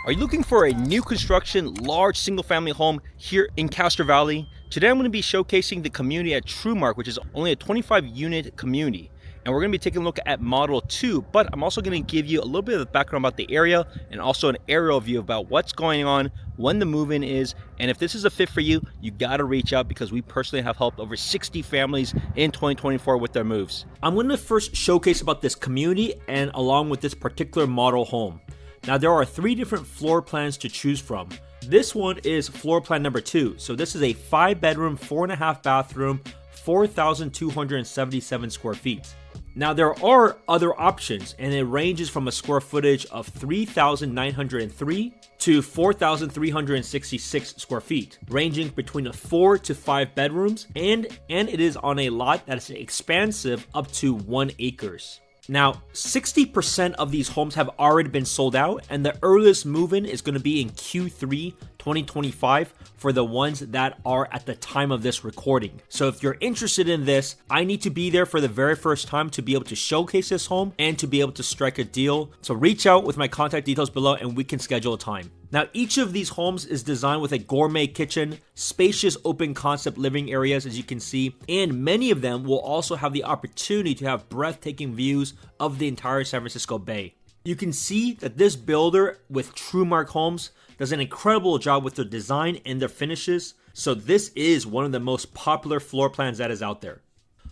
Are you looking for a new construction, large single-family home here in Castro Valley? Today I'm going to be showcasing the community at Trumark, which is only a 25-unit community. And we're going to be taking a look at Model 2, but I'm also going to give you a little bit of the background about the area and also an aerial view about what's going on, when the move-in is, and if this is a fit for you, you got to reach out because we personally have helped over 60 families in 2024 with their moves. I'm going to first showcase about this community and along with this particular model home. Now there are 3 different floor plans to choose from. This one is floor plan number 2. So this is a 5-bedroom, 4.5 bathroom, 4,277 square feet. Now there are other options and it ranges from a square footage of 3,903 to 4,366 square feet, ranging between 4 to 5 bedrooms, and it is on a lot that is expansive up to 1 acres. Now, 60% of these homes have already been sold out, and the earliest move-in is going to be in Q3 2025 for the ones that are at the time of this recording. So if you're interested in this, I need to be there for the very first time to be able to showcase this home and to be able to strike a deal. So reach out with my contact details below and we can schedule a time. Now, each of these homes is designed with a gourmet kitchen, spacious open concept living areas, as you can see, and many of them will also have the opportunity to have breathtaking views of the entire San Francisco Bay. You can see that this builder with Trumark Homes does an incredible job with their design and their finishes, so this is one of the most popular floor plans that is out there.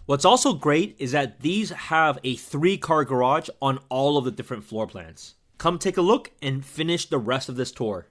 What's also great is that these have a 3-car garage on all of the different floor plans. Come take a look and finish the rest of this tour.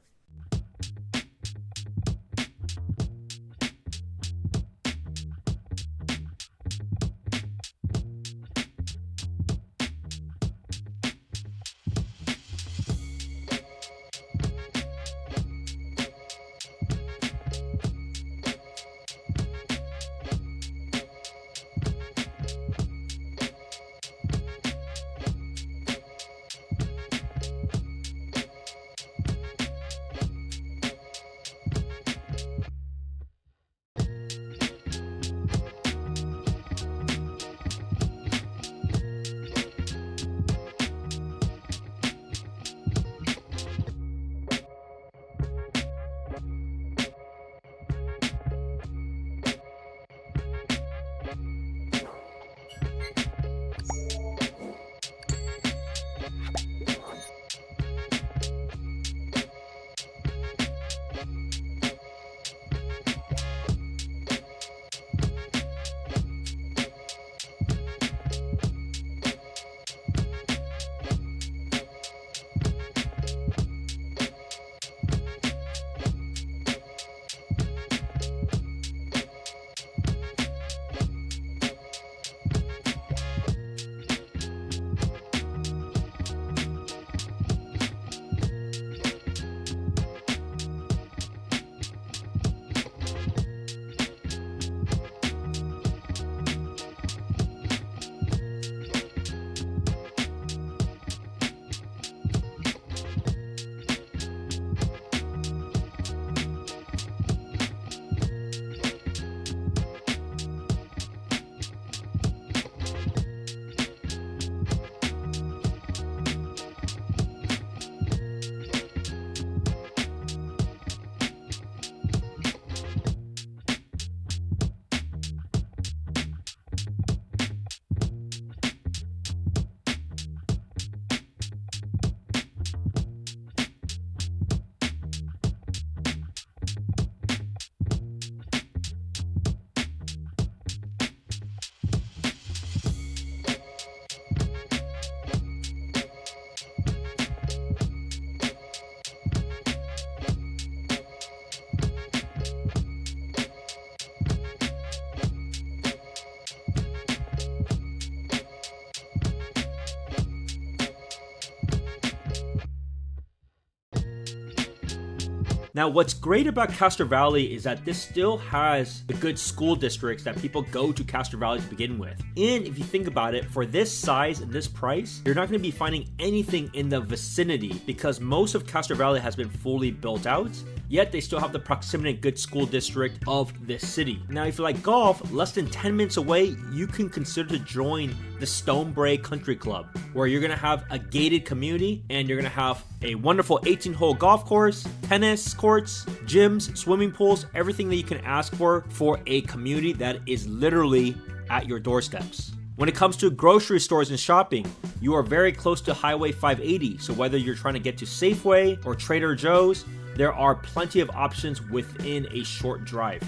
Now, what's great about Castro Valley is that this still has the good school districts that people go to Castro Valley to begin with. And if you think about it, for this size and this price, you're not going to be finding anything in the vicinity because most of Castro Valley has been fully built out, yet they still have the proximity and good school district of this city. Now, if you like golf, less than 10 minutes away, you can consider to join the Stonebrae Country Club, where you're gonna have a gated community and you're gonna have a wonderful 18-hole golf course, tennis courts, gyms, swimming pools, everything that you can ask for a community that is literally at your doorsteps. When it comes to grocery stores and shopping, you are very close to Highway 580, so whether you're trying to get to Safeway or Trader Joe's, there are plenty of options within a short drive.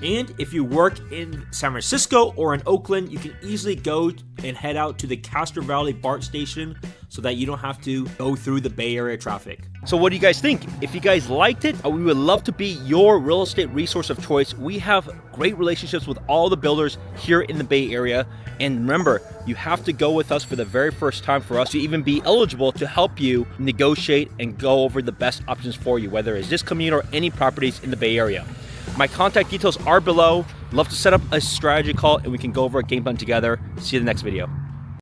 And if you work in San Francisco or in Oakland, you can easily go and head out to the Castro Valley BART station so that you don't have to go through the Bay Area traffic. So what do you guys think? If you guys liked it, we would love to be your real estate resource of choice. We have great relationships with all the builders here in the Bay Area. And remember, you have to go with us for the very first time for us to even be eligible to help you negotiate and go over the best options for you, whether it's this community or any properties in the Bay Area. My contact details are below. Love to set up a strategy call and we can go over a game plan together. See you in the next video.